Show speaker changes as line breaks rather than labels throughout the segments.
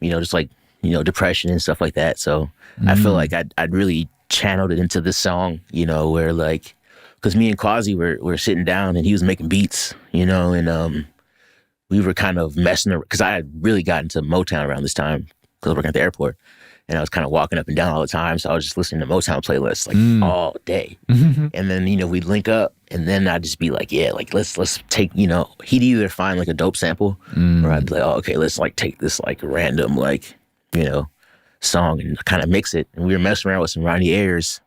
just like, depression and stuff like that. So I feel like I'd really channeled it into this song, where like, because me and Quasi were sitting down and he was making beats, and we were kind of messing around, because I had really gotten to Motown around this time because I was working at the airport. And I was kind of walking up and down all the time. So I was just listening to Motown playlists like all day. And then, we'd link up and then I'd just be like, yeah, like let's take, he'd either find like a dope sample or I'd be like, oh, okay, let's like take this like random like, song and kind of mix it. And we were messing around with some Ronnie Ayers.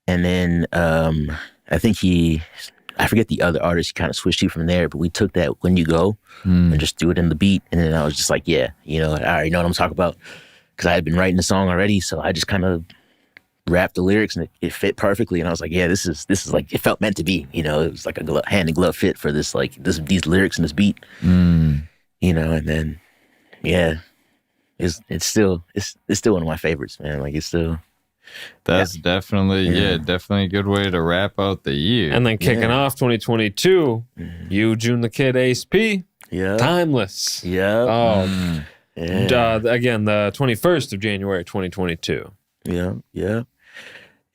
And then I think I forget the other artist, he kind of switched to from there, but we took that When You Go and just threw it in the beat. And then I was just like, yeah, I already know what I'm talking about. Because I had been writing the song already, so I just kind of rapped the lyrics and it fit perfectly. And I was like, yeah, this is like, it felt meant to be. It was like a hand in glove fit for this, like these lyrics and this beat. And then, yeah, it's still one of my favorites, man. Like it's still.
That's definitely a good way to wrap out the year.
And then kicking off 2022, you, June the Kid, Ace P, Timeless.
Yeah.
Oh. Again, the 21st of January, 2022.
Yeah.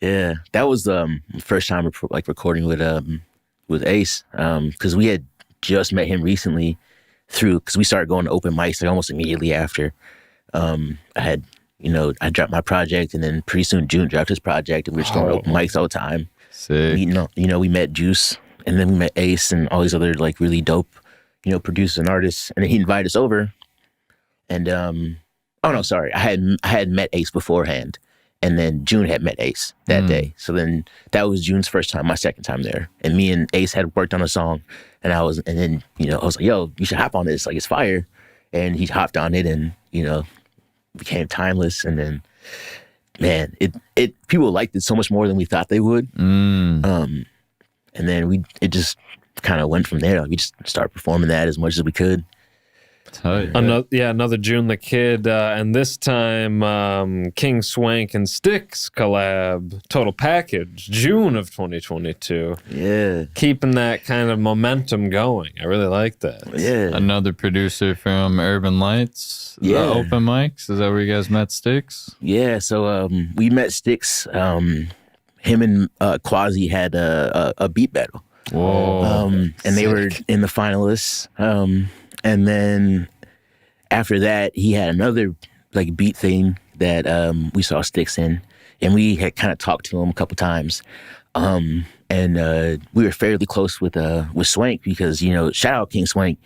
That was the first time recording with Ace, because we had just met him recently because we started going to open mics like almost immediately after. I dropped my project, and then pretty soon June dropped his project, and we were just going to open mics all the time.
Sick.
We met Juice, and then we met Ace and all these other like really dope, producers and artists, and then he invited us over. And I had met Ace beforehand, and then June had met Ace that day. So then that was June's first time, my second time there. And me and Ace had worked on a song, and I was like, yo, you should hop on this, like it's fire. And he hopped on it, and became Timeless. And then, man, it people liked it so much more than we thought they would. And then it just kind of went from there. Like, we just started performing that as much as we could.
Another June the Kid, and this time King Swank and Styx collab, Total Package, June of 2022.
Yeah,
keeping that kind of momentum going. I really like that.
Yeah,
another producer from Urban Lights. Open mics. Is that where you guys met Styx?
Yeah, so we met Styx. Him and Quasi had a beat battle.
Whoa!
And they were in the finalists. And then after that, he had another like beat thing that we saw Styx in, and we had kind of talked to him a couple times. And we were fairly close with Swank because shout out King Swank.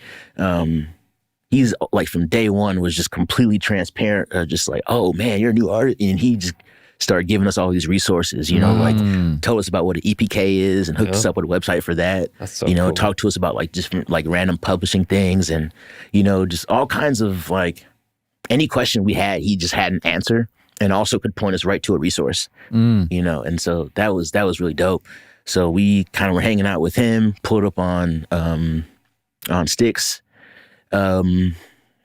He's like from day one was just completely transparent, just like, oh man, you're a new artist, and he just started giving us all these resources, like told us about what an EPK is and hooked us up with a website for that.
That's so cool.
Talked to us about like different like random publishing things and, just all kinds of like any question we had, he just had an answer and also could point us right to a resource, and so that was really dope. So we kind of were hanging out with him, pulled up on Styx. And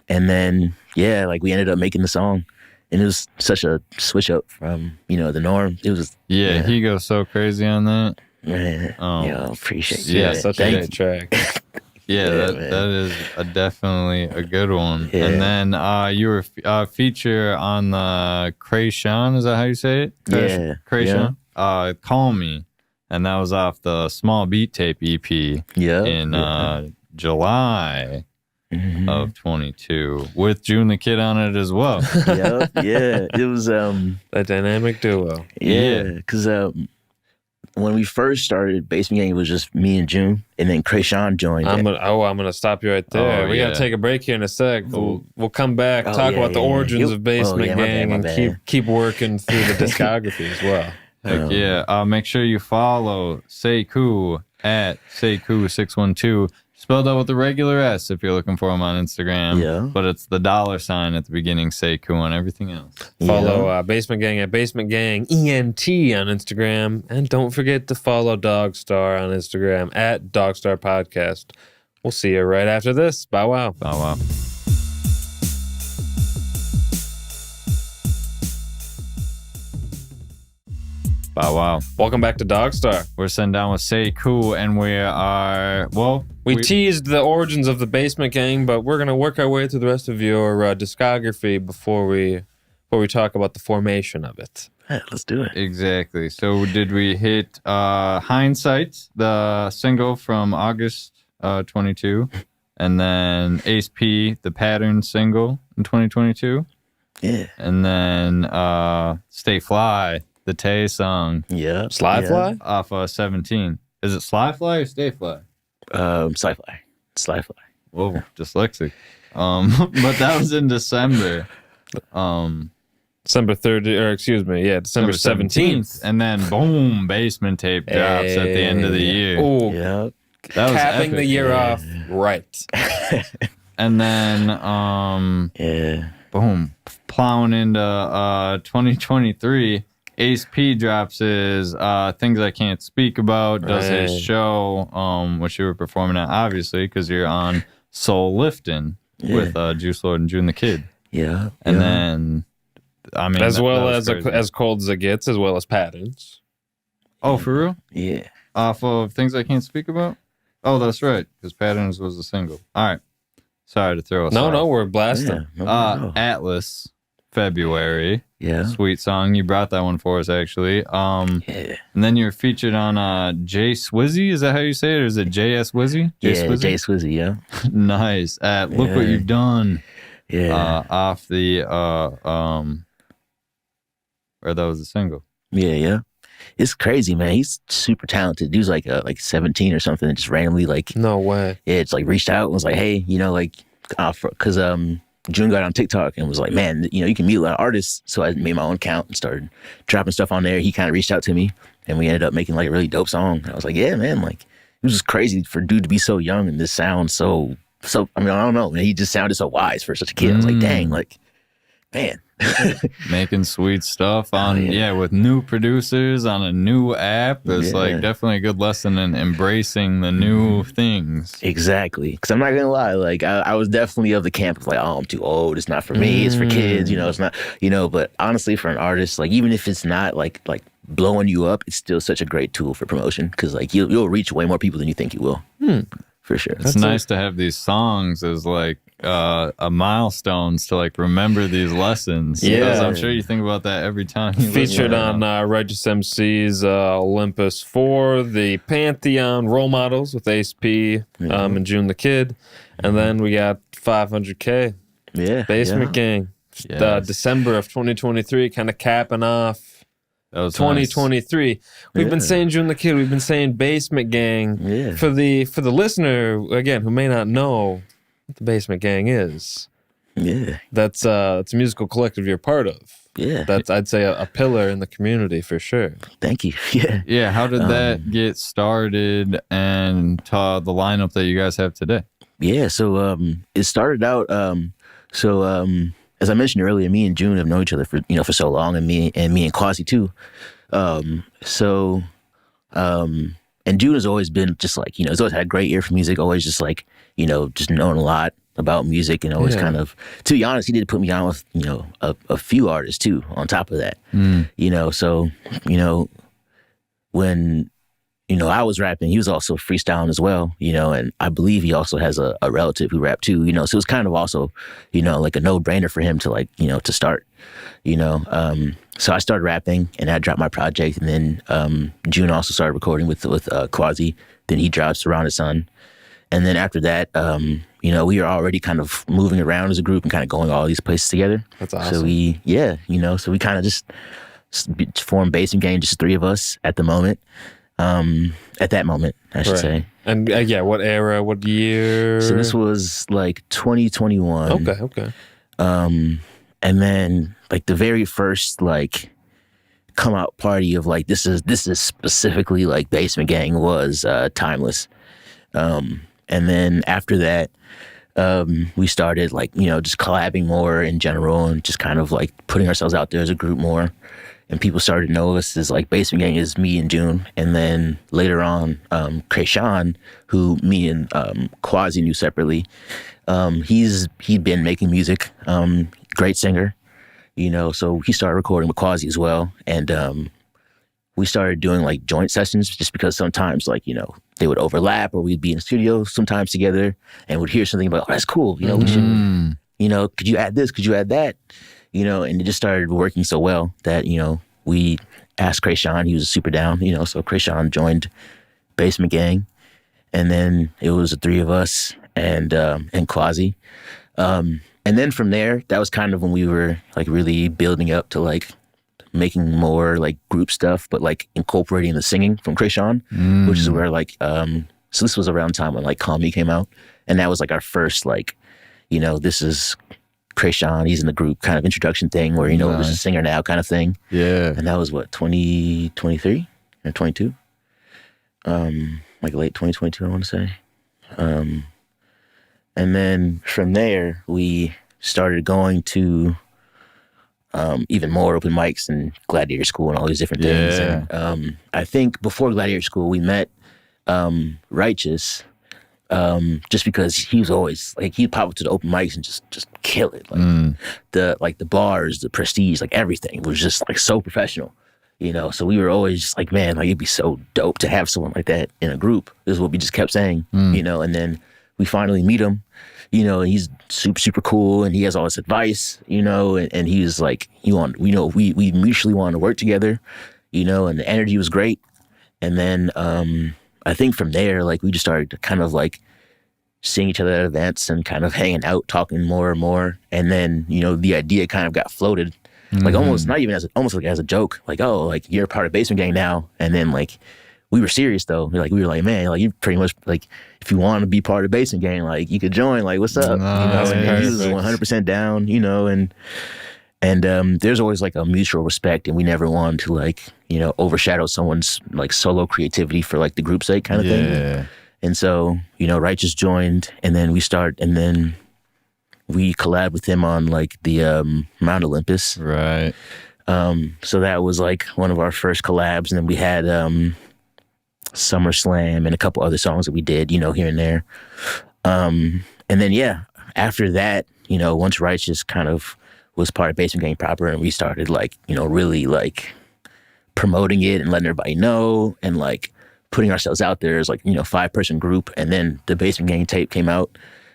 then, like we ended up making the song. And it was such a switch up from, the norm. It was...
Yeah, he goes so crazy on that.
Man, appreciate it.
Yeah, such a great track.
That is definitely a good one.
Yeah.
And then you were featured on the Krayshawn, is that how you say it? Krayshawn?
Yeah.
Call Me. And that was off the Small Beat Tape EP in July. Of 22 with June the Kid on it as well.
It was
a dynamic duo.
Because when we first started Basement Gang, it was just me and June, and then Krayshawn joined.
I'm gonna stop you right there. We gotta take a break here in a sec. We'll come back, talk about the origins of Basement Gang, and keep working through the discography as well.
Heck yeah. Make sure you follow Sekou at Sekou612. Spelled out with the regular S if you're looking for him on Instagram.
Yeah.
But it's the $sign at the beginning, Sekou, on everything else.
Follow Basement Gang at Basement Gang ENT on Instagram. And don't forget to follow Dogstar on Instagram at Dogstar Podcast. We'll see you right after this. Bow wow.
Bow wow. Bow wow.
Welcome back to Dogstar.
We're sitting down with Sekou, and we
We teased the origins of the Basement Gang, but we're gonna work our way through the rest of your discography before we talk about the formation of it.
Yeah, let's do it.
Exactly. So did we hit Hindsight, the single from August 22, and then Ace P, the Pattern single in 2022?
Yeah.
And then Stay Fly, the Tay song.
Yeah.
Sly Fly?
Off 17. Is it Sly Fly or Stay Fly?
Sly Fly.
Whoa, dyslexic. But that was in December.
December 30th, or excuse me, December 17th.
And then boom, Basement Tape drops at the end of the year.
Oh,
Yeah.
That was
capping the
epic.
year off right.
And then
Yeah.
boom, plowing into 2023. Ace P drops his Things I Can't Speak About, does his
Right.
show, which you were performing at, obviously, because you're on Soul Lifting with Juice WRLD and June the Kid.
Yeah.
And then, I mean,
As well
that
as
was crazy.
as cold as it gets, as well as Patterns.
Oh, for real?
Yeah.
Off of Things I Can't Speak About? Oh, that's right, because Patterns was the single. All right. Sorry to throw us off.
No, we're blasting.
Yeah. No.
Atlas, February.
Yeah.
Sweet song. You brought that one for us, actually.
Yeah.
And then you're featured on Jay Swizzy. Is that how you say it? Or is it JS Wizzy?
Jay Swizzy, yeah.
Nice. Look What
Yeah.
You've Done.
Yeah.
Off the or that was a single.
Yeah. It's crazy, man. He's super talented. Dude's like 17 or something, and just randomly
No way.
it's like reached out and was like, hey, because June got on TikTok and was like, man, you can meet a lot of artists. So I made my own account and started dropping stuff on there. He kind of reached out to me, and we ended up making like a really dope song. And I was like, yeah, man, like it was just crazy for dude to be so young and this sound so. I mean, I don't know, man. He just sounded so wise for such a kid. I was like, dang, like, man.
Making sweet stuff on with new producers on a new app. It's like definitely a good lesson in embracing the new things.
Exactly. Because I'm not gonna lie, like I was definitely of the camp of like, oh, I'm too old. It's not for me. It's for kids. It's not. But honestly, for an artist, like even if it's not like blowing you up, it's still such a great tool for promotion. Because like you'll reach way more people than you think you will. For sure.
It's nice to have these songs as like a milestones to like remember these lessons.
Yeah.
Because I'm sure you think about that every time you
Featured
listen.
on Righteous MC's Olympus 4, the Pantheon Role Models with Ace P and June the Kid. And then we got 500K.
Yeah.
Basement Gang.
Yes.
December of 2023, kind of capping off
That was
2023.
nice.
We've been saying June the Kid. We've been saying Basement Gang.
Yeah.
For the listener, again, who may not know what the Basement Gang is,
Yeah.
it's a musical collective you're part of.
Yeah.
That's, I'd say, a pillar in the community for sure.
Thank you. Yeah.
Yeah, how did that get started and to the lineup that you guys have today?
Yeah. So it started out. As I mentioned earlier, me and June have known each other for so long, and me and Quasi too. And June has always been just like, he's always had a great ear for music, always just like, just knowing a lot about music, and always kind of, to be honest, he did put me on with, a few artists too, on top of that. So, when, I was rapping, he was also freestyling as well, and I believe he also has a relative who rapped too, so it was kind of also, like a no-brainer for him to like, to start, so I started rapping and I dropped my project, and then June also started recording with Quasi, then he dropped Surrounded Sun, and then after that, we were already kind of moving around as a group and kind of going all these places together.
That's awesome.
So we kind of just formed Basement Gang, just three of us at the moment. At that moment, I should say.
And what era, what year?
So this was like 2021.
Okay.
And then like the very first like come out party of like this is specifically like Basement Gang was Timeless. And then after that, we started like, just collabing more in general and just kind of like putting ourselves out there as a group more. And people started to know us as like Basement Gang is me and June. And then later on, Krayshawn, who me and Quasi knew separately, he'd been making music, great singer, so he started recording with Quasi as well. And we started doing like joint sessions just because sometimes like, they would overlap, or we'd be in the studio sometimes together and would hear something about, oh, that's cool. You know, we should, you know, could you add this? Could you add that? You know, and it just started working so well that, you know, we asked Krayshawn. He was super down, you know, so Krayshawn joined Basement Gang. And then it was the three of us and Quasi. And then from there, that was kind of when we were like really building up to like making more like group stuff, but like incorporating the singing from Krayshawn, which is where like, so this was around time when like Call Me came out. And that was like our first like, you know, this is Krayshawn, he's in the group kind of introduction thing where, you know, there's a singer now kind of thing.
Yeah.
And that was what, 2023 or 22? Like late 2022, I want to say. And then from there, we started going to even more open mics and Gladiator School and all these different things.
Yeah.
And I think before Gladiator School, we met Righteous just because he was always like, he'd pop up to the open mics and just kill it. Like the bars, the prestige, like everything was just like so professional. You know, so we were always just like, man, like it'd be so dope to have someone like that in a group. This is what we just kept saying, you know, and then we finally meet him, you know, and he's super, super cool and he has all this advice, you know, and he was like, we mutually wanted to work together, you know, and the energy was great. And then I think from there, like we just started to kind of like seeing each other at events and kind of hanging out, talking more and more. And then, you know, the idea kind of got floated. Like almost not even almost like as a joke, like, oh, like you're part of Basement Gang now. And then like we were serious though. We were like, man, like you pretty much like if you want to be part of Basement Gang, like you could join. Like what's up?
Nice.
You know, and he was 100% down. You know, and there's always like a mutual respect, and we never wanted to like you know overshadow someone's like solo creativity for like the group's sake kind of thing. And so you know, Righteous joined, and then we collabed with him on like the Mount Olympus.
Right.
So that was like one of our first collabs. And then we had SummerSlam and a couple other songs that we did, you know, here and there. And then, yeah, after that, you know, once Righteous kind of was part of Basement Gang proper and we started like, you know, really like promoting it and letting everybody know and like putting ourselves out there as like, you know, 5-person group. And then the Basement Gang tape came out,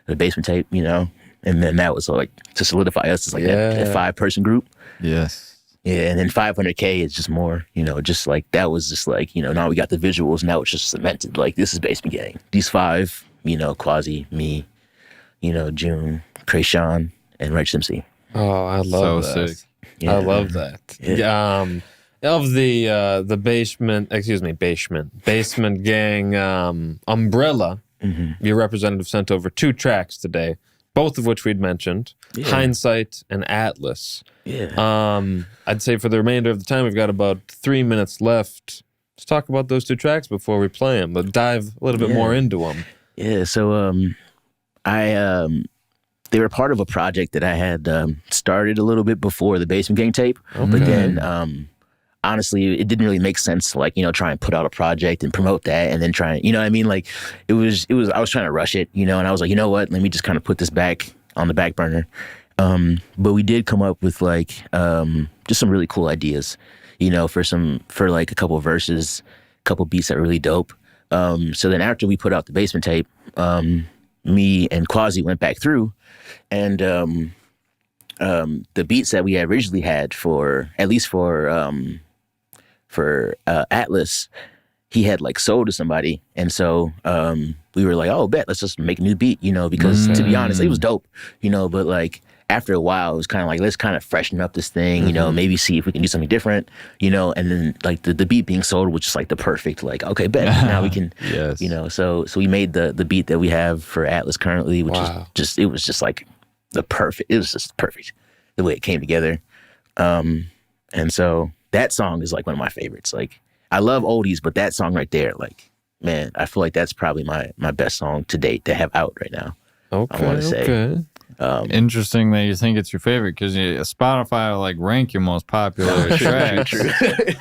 the Basement tape, you know. And then that was like to solidify us as like that 5-person group.
Yes.
Yeah, and then 500K is just more, you know, just like that was just like, you know, now we got the visuals. Now it's just cemented. Like this is Basement Gang. These 5, you know, Quasi, me, you know, June, Krayshawn, and Righteous MC.
Oh, I love that.
Sick.
I love that.
Yeah.
Of the Basement Gang umbrella, your representative sent over 2 tracks today, both of which we'd mentioned, Hindsight and Atlas.
Yeah.
I'd say for the remainder of the time, we've got about 3 minutes left. Let's talk about those 2 tracks before we play them, but dive a little bit more into them.
Yeah, so they were part of a project that I had started a little bit before the Basement Gang tape, but then honestly, it didn't really make sense to like, you know, try and put out a project and promote that and then try and, you know what I mean? Like it was, I was trying to rush it, you know, and I was like, you know what, let me just kind of put this back on the back burner. But we did come up with like, just some really cool ideas, you know, for like a couple of verses, a couple beats that were really dope. So then after we put out the Basement tape, me and Quasi went back through and, the beats that we originally had for Atlas, he had like sold to somebody. And so we were like, oh, bet, let's just make a new beat, you know, because to be honest, it was dope, you know, but like after a while, it was kind of like, let's kind of freshen up this thing, you know, maybe see if we can do something different, you know, and then like the beat being sold was just like the perfect, like, okay, bet, now we can, you know, so we made the beat that we have for Atlas currently, which is just, it was just like it was just perfect the way it came together. And so that song is like one of my favorites. Like I love oldies, but that song right there, like, man, I feel like that's probably my best song to date to have out right now.
Okay,
I want to say.
Interesting that you think it's your favorite because Spotify will like rank your most popular tracks.
True.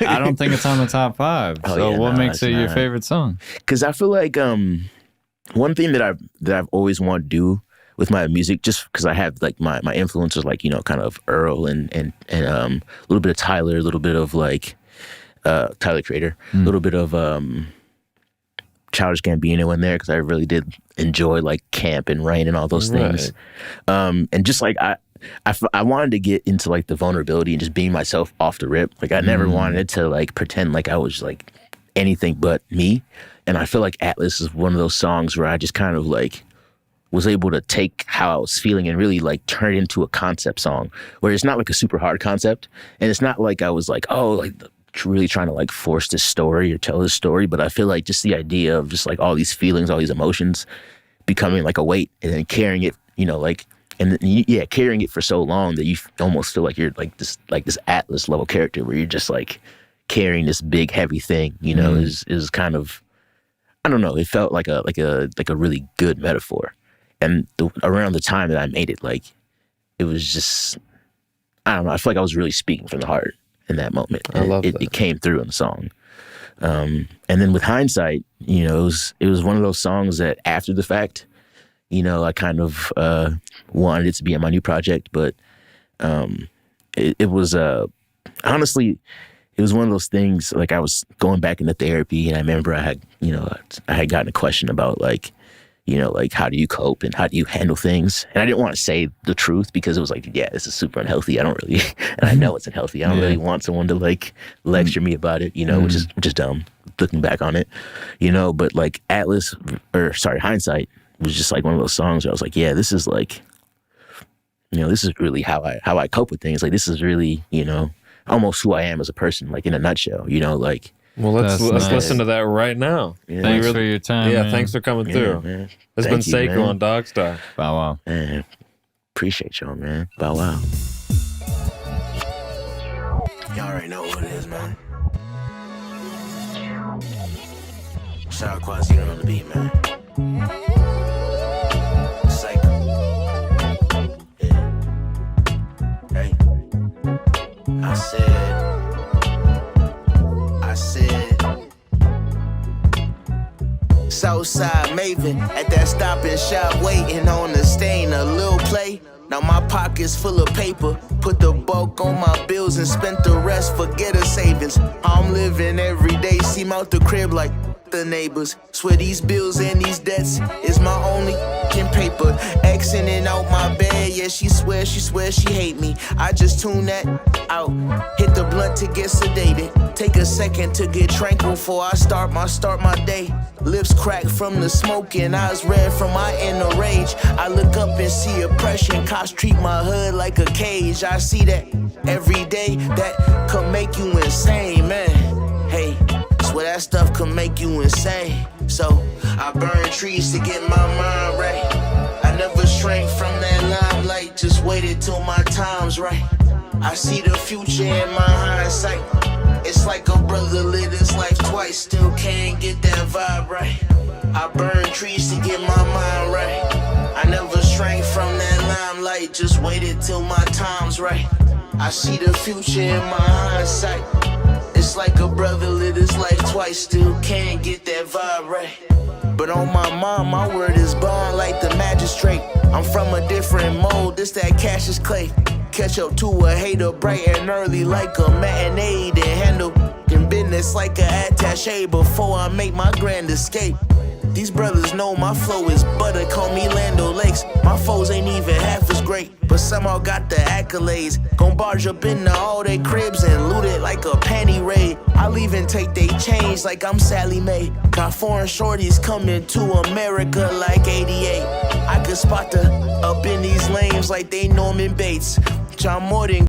I don't think it's on the top 5. What makes it your favorite song?
Because I feel like one thing that I've always wanted to do with my music, just because I have like my influencers, like, you know, kind of Earl and a little bit of Tyler, a little bit of like Tyler Creator, a little bit of Childish Gambino in there because I really did enjoy like camp and rain and all those things. And just like I wanted to get into like the vulnerability and just being myself off the rip. Like I never wanted to like pretend like I was like anything but me. And I feel like Atlas is one of those songs where I just kind of like was able to take how I was feeling and really like turn it into a concept song where it's not like a super hard concept. And it's not like I was like, oh, like really trying to like force this story or tell this story. But I feel like just the idea of just like all these feelings, all these emotions becoming like a weight and then carrying it, you know, like, and yeah, carrying it for so long that you almost feel like you're like this Atlas level character where you're just like carrying this big heavy thing, you know, is kind of, I don't know, it felt like a really good metaphor. And around the time that I made it, like, it was just, I don't know, I feel like I was really speaking from the heart in that moment.
I love that.
It came through in the song. And then with Hindsight, you know, it was one of those songs that after the fact, you know, I kind of wanted it to be in my new project, but it was, honestly, it was one of those things, like I was going back into therapy and I remember I had gotten a question about like, you know, like how do you cope and how do you handle things? And I didn't want to say the truth because it was like, yeah, this is super unhealthy. I don't really, and I know it's unhealthy. I don't really want someone to like lecture me about it, you know, which is dumb looking back on it, you know, but like Hindsight was just like one of those songs where I was like, yeah, this is like, you know, this is really how I cope with things. Like this is really, you know, almost who I am as a person, like in a nutshell, you know, like.
Well, let's
nice.
listen to that right now.
Yeah.
Thanks for your time.
Yeah,
man.
thanks for coming
Yeah,
through.
man.
It's
Thank
been
you,
Seiko
man.
on Dogstar.
Bow wow.
Man, appreciate y'all, man. Bow wow. Y'all already know what it is, man. Shout out Quasi on the beat, man. Psycho. Yeah. Hey. I said. Southside Maven at that stop and shop, waiting on the stain, a little play. Now my pocket's full of paper. Put the bulk on my bills and spent the rest, forget the savings. I'm living every day, see 'em out the crib like the neighbors. Swear these bills and these debts is my only paper. Xing in out my bed, yeah, she swears she hate me. I just tune that out, hit the blunt to get sedated. Take a second to get tranquil before I start my day. Lips cracked from the smoking, eyes red from my inner rage. I look up and see oppression, cops treat my hood like a cage. I see that every day, that could make you insane, man. Hey, swear that stuff could make you insane. So I burn trees to get my mind right. I never shrank from that limelight, just waited till my time's right. I see the future in my hindsight. It's like a brother lived his life twice, still can't get that vibe right. I burn trees to get my mind right. I never shrank from that limelight, just waited till my time's right. I see the future in my hindsight. It's like a brother lived his life twice, still can't get that vibe right. But on my mom, my word is bond like the magistrate. I'm from a different mold, this that Cassius Clay. Catch up to a hater bright and early like a matinee. Then handle in business like an attaché before I make my grand escape. These brothers know my flow is butter, call me Lando Lakes. My foes ain't even half as great, but somehow got the accolades. Gon' barge up into all they cribs and loot it like a panty raid. I'll even take they change like I'm Sally Mae. Got foreign shorties coming to America like 88. I could spot the up in these lanes like they Norman Bates. John Morton